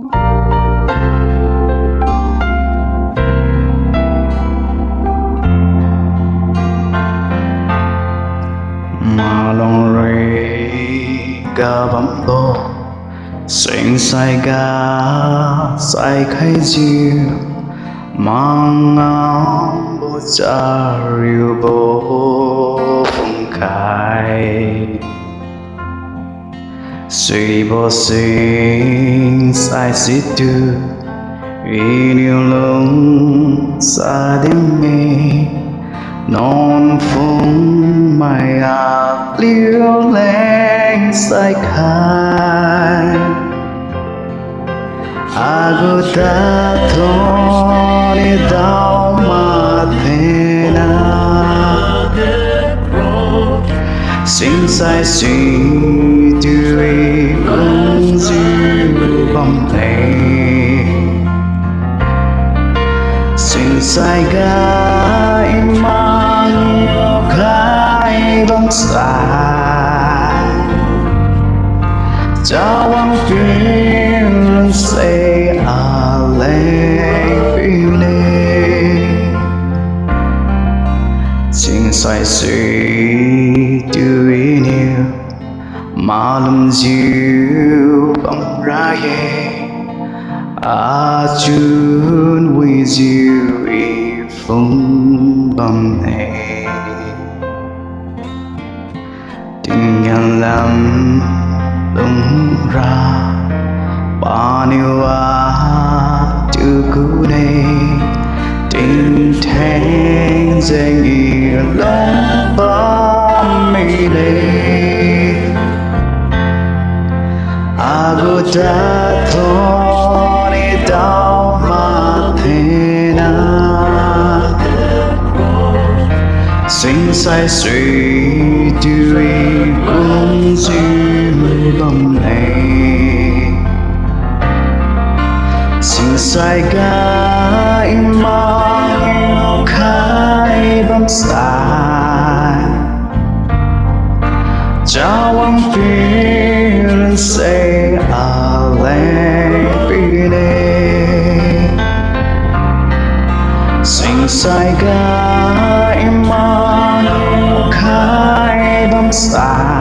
mà lòng rì ga bấm tô sinh sai ga sai khai diêu mang ngóng bộ cha riu bộ phong khai suy bộ sinh sai xít tu vì nhiều lung xa đêm mê non phong mai ác liêu leng sai khai agota thoni đau mà thế na sinh sai suy tươi cũng dịu bóng thề sinh sai gai mang yêu khai bóng xa chào ang phiền say à lê phi lê sinh sai suy tươi nhiều mà lâm diệu bóng ra ye a chun với diệu y phong bóng này tình nhân làm lung ra bao nhiêu chữ cũ đây tình thanh danh nghĩa lòng bám mây lệ agota thoni đau mà thế na sinh sai suy tươi cũng dịu bóng này sinh sai gai mang yêu khai bóng xa chào ang phiền say à lê phi lê sinh sai gai mang yêu khai bóng xa